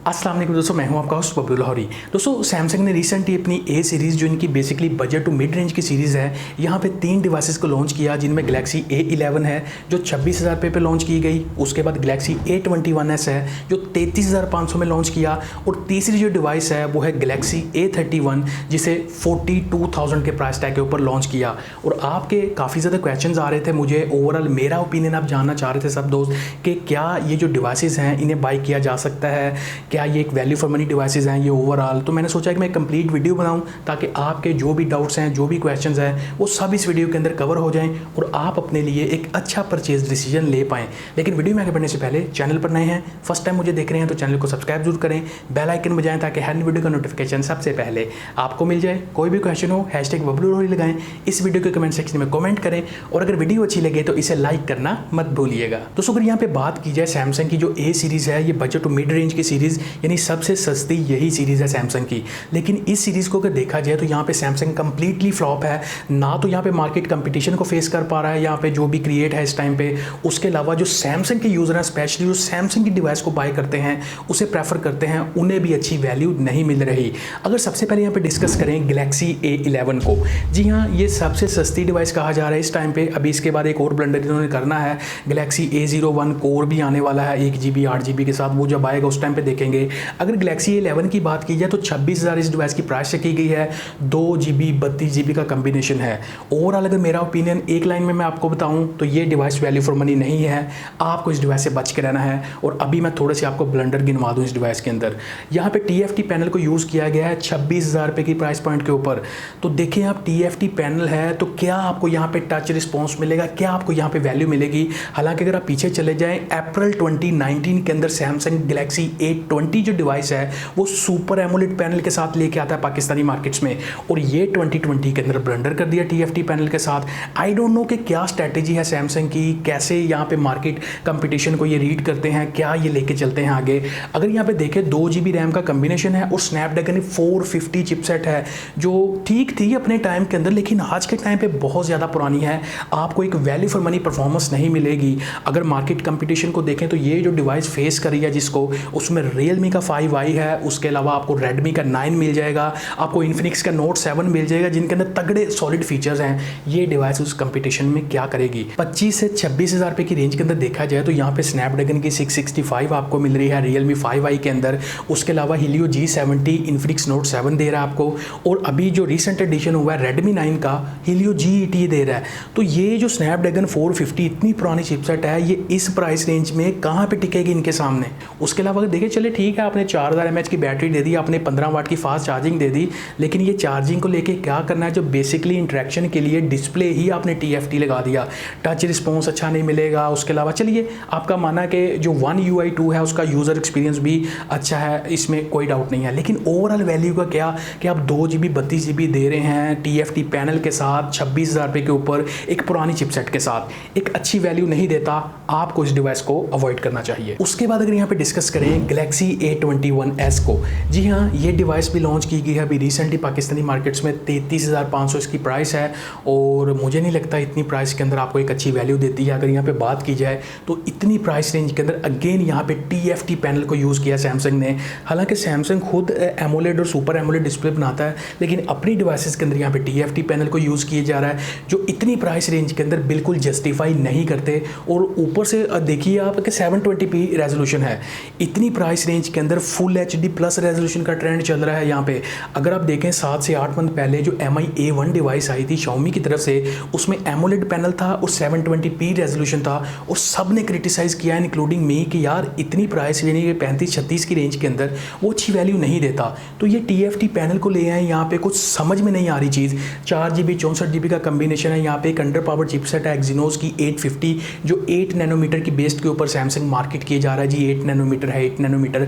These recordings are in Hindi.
अस्सलाम वालेकुम दोस्तों, मैं हूं आपका होस्ट बबलू लाहौरी। दोस्तों सैमसंग ने रिसेंटली अपनी ए सीरीज़ जो इनकी basically budget to mid range की सीरीज़ है, यहाँ पे 3 डिवाइसेस को लॉन्च किया, जिनमें गैलेक्सी A11 है जो 26,000 रुपये पे लॉन्च की गई। उसके बाद गैलेक्सी A21s है जो 33,500 में लॉन्च किया, और तीसरी जो डिवाइस है वो है गैलेक्सी A31 जिसे 42,000 के प्राइस टैग के ऊपर लॉन्च किया। और आपके काफ़ी ज़्यादा क्वेश्चंस आ रहे थे मुझे, ओवरऑल मेरा ओपिनियन आप जानना चाह रहे थे सब दोस्त कि क्या ये जो डिवाइसेस हैं इन्हें बाई किया जा सकता है, क्या ये एक वैल्यू फॉर मनी डिवाइसेस हैं ये ओवरऑल। तो मैंने सोचा कि मैं कंप्लीट वीडियो बनाऊं ताकि आपके जो भी डाउट्स हैं, जो भी क्वेश्चंस हैं, वो सब इस वीडियो के अंदर कवर हो जाएं और आप अपने लिए एक अच्छा परचेज डिसीजन ले पाएं। लेकिन वीडियो में आगे बढ़ने से पहले चैनल पर नए हैं, फर्स्ट टाइम मुझे देख रहे हैं तो चैनल को सब्सक्राइब जरूर करें, बेल आइकन बजाएं ताकि हर वीडियो का नोटिफिकेशन सबसे पहले आपको मिल जाए। कोई भी क्वेश्चन हो #बबलू लाहौरी लगाएं, इस वीडियो के कमेंट सेक्शन में कमेंट करें, और अगर वीडियो अच्छी लगे तो इसे लाइक करना मत भूलिएगा। दोस्तों अगर यहाँ पे बात की जाए सैमसंग की जो ए सीरीज़ है, ये बजट टू मिड रेंज की सीरीज़ यानी सबसे सस्ती यही सीरीज़ है सैमसंग की। लेकिन इस सीरीज़ को अगर देखा जाए तो यहाँ पे सैमसंग कंप्लीटली फ्लॉप है ना। तो यहाँ पे मार्केट कंपटीशन को फेस कर पा रहा है यहाँ पे जो भी क्रिएट है इस टाइम पे। उसके अलावा जो सैमसंग के यूज़र हैं, स्पेशली जो सैमसंग की डिवाइस को बाय करते हैं, उसे प्रेफर करते हैं, उन्हें भी अच्छी वैल्यू नहीं मिल रही। अगर सबसे पहले यहाँ पे डिस्कस करें गैलेक्सी A11 को, जी हाँ ये सबसे सस्ती डिवाइस कहा जा रहा है इस टाइम पे। अभी इसके बाद एक और ब्लंडर इन्होंने करना है, गैलेक्सी A01 कोर भी आने वाला है 1 GB 8 GB के साथ, वो जब आएगा उस टाइम पे देखेंगे। अगर गैलेक्सी A11 की बात की जाए तो 26,000 इस डिवाइस की प्राइस से की गई है, 2 GB 32 GB का कम्बिनेशन है। ओवरऑल अगर मेरा ओपिनियन एक लाइन में मैं आपको बताऊं तो ये डिवाइस वैल्यू फॉर मनी नहीं है, आपको इस डिवाइस से बच के रहना है। और अभी मैं थोड़े से आपको ब्लंडर गिनवा दूं इस डिवाइस के अंदर। यहाँ पे TFT पैनल को यूज़ किया गया है 26,000 रुपये की प्राइस पॉइंट के ऊपर। तो देखिए आप TFT पैनल है तो क्या आपको यहाँ पे टच रिस्पॉन्स मिलेगा, क्या आपको यहाँ पे वैल्यू मिलेगी। हालांकि अगर आप पीछे चले जाएं अप्रैल 2019 के अंदर सैमसंग गैलेक्सी A20 जो डिवाइस है वो सुपर एमोलेड पैनल के साथ लेके आता है पाकिस्तानी मार्केट्स में, और ये 2020 के अंदर ब्लंडर कर दिया TFT पैनल के साथ। आई डोंट नो कि क्या स्ट्रैटेजी है सैमसंग की, कैसे यहाँ पे मार्केट कंपटीशन को ये रीड करते हैं, क्या ये लेके चलते हैं आगे। अगर यहाँ पे देखें 2 GB रैम का कम्बिनेशन है और स्नैपड्रैगन 450 चिपसेट है जो ठीक थी अपने टाइम के अंदर, लेकिन आज के टाइम पे बहुत ज़्यादा पुरानी है, आपको एक वैल्यू फॉर मनी परफॉर्मेंस नहीं मिलेगी। अगर मार्केट कंपटीशन को देखें तो ये जो डिवाइस फेस कर रही है जिसको, उसमें Realme का 5i है, उसके अलावा आपको Redmi का 9 मिल जाएगा, आपको Infinix का Note 7 मिल जाएगा, जिनके अंदर तगड़े सॉलिड फीचर्स हैं। ये डिवाइस उस कंपटीशन में क्या करेगी। 25 से 26,000 रुपये की रेंज के अंदर देखा जाए तो यहाँ पे स्नैपड्रैगन की 665 आपको मिल रही है Realme 5i के अंदर। उसके अलावा Helio G70 Infinix Note 7 दे रहा है आपको, और अभी जो रिसेंट एडिशन हुआ है Redmi 9 का Helio G80 दे रहा है। तो ये जो स्नैपड्रैगन 450 इतनी पुरानी चिपसेट है, ये इस प्राइस रेंज में कहाँ पे टिकेगी इनके सामने। उसके अलावा अगर देखिए चले ठीक है, आपने 4000 mAh की बैटरी दे दी, आपने 15 वाट की फास्ट चार्जिंग दे दी, लेकिन ये चार्जिंग को लेके क्या करना है, जो बेसिकली इंटरेक्शन के लिए डिस्प्ले ही आपने TFT लगा दिया, टच रिस्पॉन्स अच्छा नहीं मिलेगा। उसके अलावा चलिए आपका माना कि जो One UI 2 है उसका यूज़र एक्सपीरियंस भी अच्छा है, इसमें कोई डाउट नहीं है, लेकिन ओवरऑल वैल्यू का क्या कि आप 2 GB 32 GB दे रहे हैं TFT पैनल के साथ 26,000 रुपये के ऊपर एक पुरानी चिपसेट के साथ, एक अच्छी वैल्यू नहीं देता। आपको इस डिवाइस को अवॉइड करना चाहिए। उसके बाद अगर यहाँ पे डिस्कस करें गैलेक्सी A21s को, जी हाँ ये डिवाइस भी लॉन्च की गई है अभी रिसेंटली पाकिस्तानी मार्केट्स में, 33,500 इसकी प्राइस है, और मुझे नहीं लगता इतनी प्राइस के अंदर आपको एक अच्छी वैल्यू देती है। अगर यहाँ पे बात की जाए तो इतनी प्राइस रेंज के अंदर अगेन यहाँ पे TFT पैनल को यूज़ किया सैमसंग ने। हालांकि सैमसंग खुद एमोलेड और सुपर एमोलेड डिस्प्ले बनाता है, लेकिन अपनी डिवाइसेस के अंदर यहाँ पे TFT पैनल को यूज़ किया जा रहा है, जो इतनी प्राइस रेंज के अंदर बिल्कुल जस्टिफाई नहीं करते। और ऊपर से देखिए आप कि 720p रेजोल्यूशन है, इतनी प्राइस रेंज के अंदर फुल HD प्लस रेजोल्यूशन का ट्रेंड चल रहा है यहाँ पे। अगर आप देखें 7 से 8 मंथ पहले जो MI A1 डिवाइस आई थी Xiaomi की तरफ से, उसमें एमोलेड पैनल था और 720p रेजोल्यूशन था, और सब ने क्रिटिसाइज़ किया इंक्लूडिंग मी कि यार इतनी प्राइस यानी कि 35-36 की रेंज के अंदर वो अच्छी वैल्यू नहीं देता। तो ये TFT पैनल को ले आए यहाँ पे, कुछ समझ में नहीं आ रही चीज़। 4 GB 64 GB का कम्बिनेशन है, यहाँ पे एक अंडर पावर चिपसेट है Exynos की 850 जो 8 नैनोमीटर की बेस्ड के ऊपर सैमसंग मार्केट किए जा रहा है। जी 8 नैनोमीटर है, 8 नैनोमीटर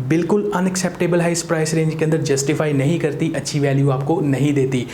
बिल्कुल अनएक्सेप्टेबल है इस प्राइस रेंज के अंदर, जस्टिफाई नहीं करती, अच्छी वैल्यू आपको नहीं देती।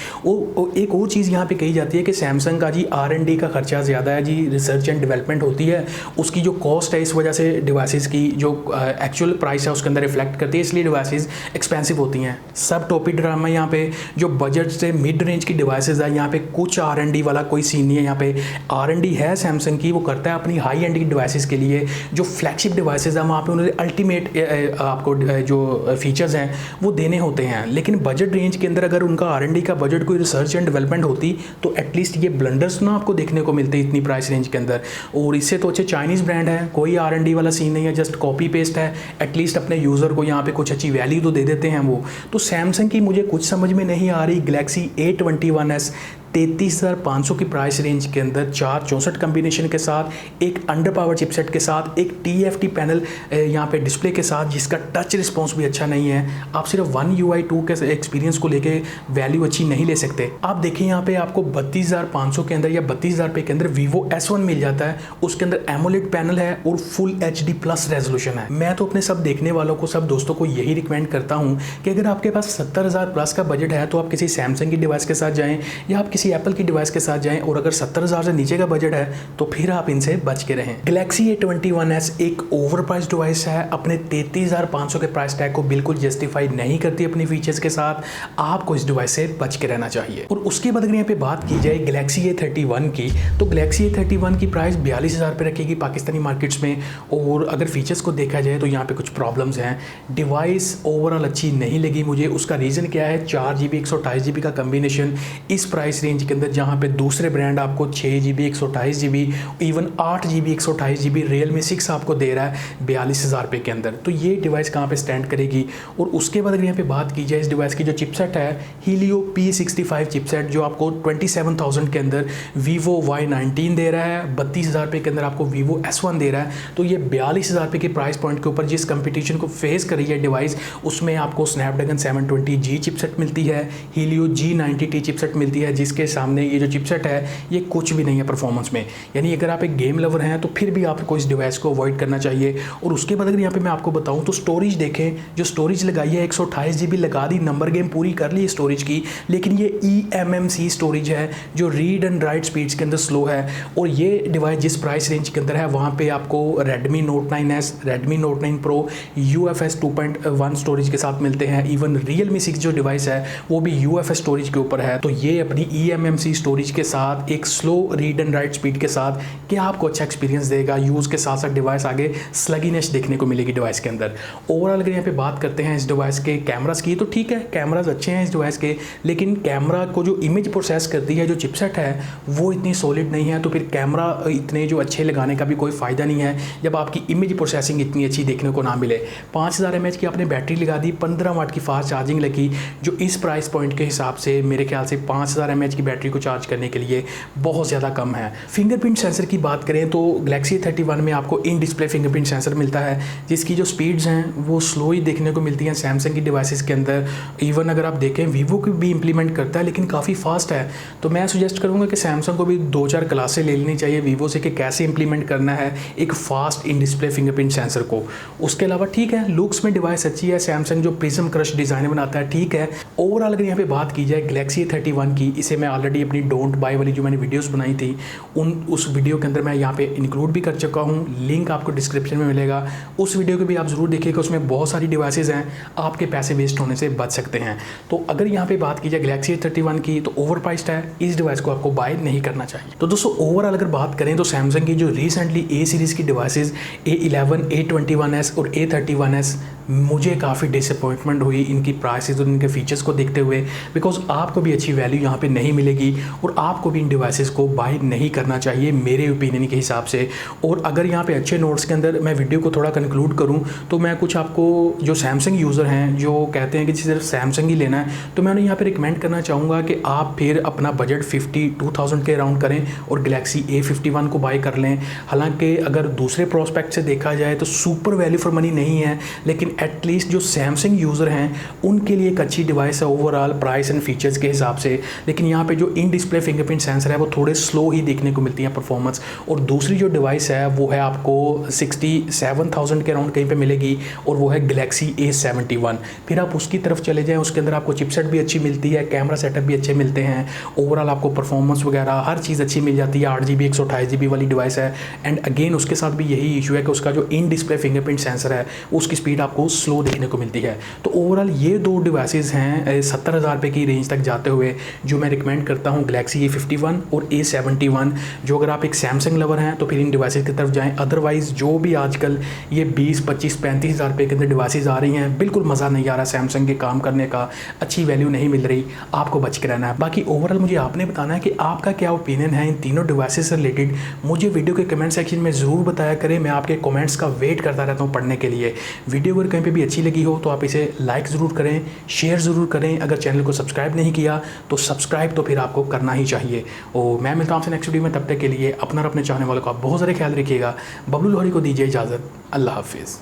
एक और चीज़ यहाँ पे कही जाती है कि सैमसंग का जी R&D का खर्चा ज़्यादा है, जी रिसर्च एंड डेवलपमेंट होती है, उसकी जो कॉस्ट है इस वजह से डिवाइसेस की जो एक्चुअल प्राइस है उसके अंदर रिफ्लेक्ट करती है, इसलिए डिवाइसेस एक्सपेंसिव होती हैं। सब टॉपिक ड्रामा यहाँ पे जो बजट से मिड रेंज की डिवाइसेस है, यहाँ पे कुछ R&D वाला कोई सीन नहीं है। यहाँ पे R&D है सैमसंग की, वो करता है अपनी हाई एंड की डिवाइसेस के लिए। जो फ्लैगशिप डिवाइसेस है वहाँ पे उन्होंने अल्टीमेट आपको जो फीचर्स हैं वो देने होते हैं, लेकिन बजट रेंज के अंदर अगर उनका R&D का बजट कोई रिसर्च एंड डेवलपमेंट होती तो एटलीस्ट ये ब्लंडर्स ना आपको देखने को मिलते इतनी प्राइस रेंज के अंदर। और इससे तो अच्छे चाइनीज़ ब्रांड है, कोई R&D वाला सीन नहीं है, जस्ट कॉपी पेस्ट है, एटलीस्ट अपने यूज़र को यहाँ पे कुछ अच्छी वैल्यू तो दे देते हैं वो। तो सैमसंग की मुझे कुछ समझ में नहीं आ रही गैलेक्सी A21s 33,500 की प्राइस रेंज के अंदर 464 कम्बिनेशन के साथ, एक अंडर पावर चिपसेट के साथ, एक TFT पैनल यहाँ पे डिस्प्ले के साथ जिसका टच रिस्पॉन्स भी अच्छा नहीं है। आप सिर्फ One UI 2 के एक्सपीरियंस को लेके वैल्यू अच्छी नहीं ले सकते। आप देखिए यहाँ पे आपको 32,500 के अंदर या 32,000 रुपये के अंदर Vivo S1 मिल जाता है, उसके अंदर एमोलेड पैनल है और फुल HD प्लस रेजोल्यूशन है। मैं तो अपने सब देखने वालों को, सब दोस्तों को यही रिकमेंड करता हूँ कि अगर आपके पास 70,000 प्लस का बजट है तो आप किसी सैमसंग की डिवाइस के साथ जाएँ या आप किसी एप्पल की डिवाइस के साथ जाएं, और अगर 70,000 से नीचे का बजट है तो फिर आप इनसे बच के रहें। गैलेक्सी A21s एक ओवर प्राइस डिवाइस है, अपने 33,500 के प्राइस टैग को बिल्कुल जस्टिफाई नहीं करती अपनी फीचर्स के साथ। आपको इस डिवाइस से बच के रहना चाहिए। और उसके बाद अगर यहाँ पे बात की जाए गैलेक्सी A31 की, तो गैलेक्सी A31 की प्राइस 42,000 रुपये रखेगी पाकिस्तानी मार्केट्स में। और अगर फीचर्स को देखा जाए तो यहाँ पे कुछ प्रॉब्लम्स हैं। डिवाइस ओवरऑल अच्छी नहीं लगी मुझे। उसका रीज़न क्या है, 4GB 128GB का कम्बिनेशन इस प्राइस रेंज के अंदर, जहाँ पे दूसरे ब्रांड आपको 6GB 128GB even 8GB 128GB Realme 6 आपको दे रहा है 42,000 रुपये के अंदर। तो ये डिवाइस कहाँ पे स्टैंड करेगी। और उसके बाद अगर यहाँ पे बात की जाए इस डिवाइस की जो चिपसेट है, Helio P65 चिपसेट, जो आपको 27,000 के अंदर Vivo Y19 दे रहा है, 32,000 रुपये के अंदर आपको Vivo S1 दे रहा है। तो ये 42,000 रुपये के प्राइस पॉइंट के ऊपर जिस कंपटीशन को फेस कर रही है डिवाइस, उसमें आपको स्नैपड्रैगन 720G चिपसेट मिलती है, Helio G90T चिपसेट मिलती है, जिसके सामने ये जो चिपसेट है ये कुछ भी नहीं है परफॉर्मेंस में। यानी अगर आप एक गेम लवर हैं तो फिर भी आपको इस डिवाइस को अवॉइड करना चाहिए। और उसके बाद अगर यहाँ पे मैं आपको बताऊं तो स्टोरेज देखें, जो स्टोरेज लगाई है 128GB लगा दी, नंबर गेम पूरी कर ली स्टोरेज की, लेकिन ये eMMC स्टोरेज है जो रीड एंड राइट स्पीड्स के अंदर स्लो है। और ये डिवाइस जिस प्राइस रेंज के अंदर है वहाँ पे आपको Redmi Note 9s, Redmi Note 9 Pro UFS 2.1 storage के साथ मिलते हैं। इवन Realme 6 जो डिवाइस है वो भी UFS स्टोरेज के ऊपर है। तो ये अपनी eMMC स्टोरेज के साथ एक slow read and right speed के साथ क्या आपको अच्छा एक्सपीरियंस देगा। यूज़ के साथ साथ डिवाइस आगे स्लगीनेस देखने को मिलेगी डिवाइस के अंदर। ओवरऑल अगर यहाँ पे बात करते हैं इस डिवाइस के कैमरास की, तो ठीक है कैमरास अच्छे हैं इस डिवाइस के, लेकिन कैमरा को जो इमेज प्रोसेस करती है जो चिपसेट है वो इतनी सॉलिड नहीं है। तो फिर कैमरा इतने जो अच्छे लगाने का भी कोई फ़ायदा नहीं है जब आपकी इमेज प्रोसेसिंग इतनी अच्छी देखने को ना मिले। 5000 mAh की आपने बैटरी लगा दी, 15 वाट की फास्ट चार्जिंग लगी, जो इस प्राइस पॉइंट के हिसाब से मेरे ख्याल से 5000 mAh की बैटरी को चार्ज करने के लिए बहुत ज़्यादा कम है। फिंगरप्रिंट सेंसर की बात करें तो गैलेक्सी A31 में आपको इन डिस्प्ले फिंगरप्रिंट सेंसर मिलता है, जिसकी जो स्पीड्स हैं वो स्लो ही देखने को मिलती हैं सैमसंग की डिवाइसेस के अंदर। इवन अगर आप देखें वीवो की भी इंप्लीमेंट करता है लेकिन काफ़ी फास्ट है। तो मैं सजेस्ट करूँगा कि सैमसंग को भी 2-4 क्लासें ले लेनी चाहिए वीवो से कि कैसे इंप्लीमेंट करना है एक fast in display fingerprint sensor को। उसके अलावा ठीक है लुक्स में डिवाइस अच्छी है, सैमसंग जो प्रिज्म क्रश डिज़ाइन बनाता है ठीक है। ओवरऑल अगर यहाँ पे बात की जाए गैलेक्सी A31 की, इसे मैं ऑलरेडी अपनी डोंट बाय वाली जो मैंने वीडियोस बनाई थी उस वीडियो के अंदर मैं यहाँ पे इंक्लूड भी कर चुका हूँ, लिंक आपको डिस्क्रिप्शन में मिलेगा। उस वीडियो को भी आप ज़रूर देखिएगा, उसमें बहुत सारी डिवाइसेज हैं, आपके पैसे वेस्ट होने से बच सकते हैं। तो अगर यहाँ पे बात की जाए गैलेक्सी A31 की तो ओवर प्राइस्ड है, इस डिवाइस को आपको बाय नहीं करना चाहिए। तो दोस्तों ओवरऑल अगर बात करें तो सैमसंग की जो रिसेंटली A सीरीज़ की डिवाइसेज A11, A21s और A31s मुझे काफ़ी डिसअपॉइंटमेंट हुई इनकी प्राइसेस और इनके फीचर्स को देखते हुए, बिकॉज आपको भी अच्छी वैल्यू यहाँ पे नहीं मिलेगी और आपको भी इन डिवाइसेस को बाय नहीं करना चाहिए मेरे ओपिनियन के हिसाब से। और अगर यहाँ पे अच्छे नोट्स के अंदर मैं वीडियो को थोड़ा कंक्लूड करूँ तो मैं कुछ आपको जो सैमसंग यूज़र हैं जो कहते हैं कि सिर्फ सैमसंग ही लेना है, तो मैं उन्हें यहाँ पर रिकमेंड करना चाहूँगा कि आप फिर अपना बजट 52,000 के अराउंड करें और गैलेक्सी A51 को बाय कर लें। हालांकि अगर दूसरे प्रोस्पेक्ट से देखा जाए तो सुपर वैल्यू फॉर मनी नहीं है, लेकिन एटलीस्ट जो सैमसंग यूज़र हैं उनके लिए एक अच्छी डिवाइस है ओवरऑल प्राइस एंड फीचर्स के हिसाब से। लेकिन यहाँ पे जो इन डिस्प्ले फिंगरप्रिंट सेंसर है वो थोड़े स्लो ही देखने को मिलती है परफॉर्मेंस। और दूसरी जो डिवाइस है वो है आपको 67,000 के अराउंड कहीं पे मिलेगी और वो है गैलेक्सी A71। फिर आप उसकी तरफ चले जाएँ, उसके अंदर आपको चिपसेट भी अच्छी मिलती है, कैमरा सेटअप भी अच्छे मिलते हैं, ओवरऑल आपको परफॉर्मेंस वगैरह हर चीज़ अच्छी मिल जाती है। 8GB 128GB वाली डिवाइस है। एंड अगेन उसके साथ भी यही इशू है कि उसका जो इन डिस्प्ले फिंगरप्रिंट सेंसर है उसकी स्पीड आपको आपको स्लो देखने को मिलती है। तो ओवरऑल ये दो डिवाइसेस हैं 70,000 रुपये की रेंज तक जाते हुए जो मैं रिकमेंड करता हूँ, गैलेक्सी A51 और A71। जो अगर आप एक सैमसंग लवर हैं तो फिर इन डिवाइसेस की तरफ जाएँ, अदरवाइज़ जो भी आजकल ये 20, 25, 35,000 रुपये के अंदर डिवाइसेस आ रही हैं, बिल्कुल मज़ा नहीं आ रहा सैमसंग के काम करने का, अच्छी वैल्यू नहीं मिल रही, आपको बच के रहना है। बाकी ओवरऑल मुझे आपने बताना है कि आपका क्या ओपिनियन है इन तीनों डिवाइसेस से रिलेटेड। मुझे वीडियो के कमेंट सेक्शन में ज़रूर बताया करें, मैं आपके कमेंट्स का वेट करता रहता हूँ पढ़ने के लिए। वीडियो अगर कहीं पे भी अच्छी लगी हो तो आप इसे लाइक ज़रूर करें, शेयर ज़रूर करें। अगर चैनल को सब्सक्राइब नहीं किया तो सब्सक्राइब तो फिर आपको करना ही चाहिए। और मैं मिलता हूँ आपसे नेक्स्ट वीडियो में, तब तक के लिए अपना और अपने चाहने वालों का बहुत सारे ख्याल रखिएगा। बबलू लोहड़ी को दीजिए इजाज़त। अल्लाह हाफिज़।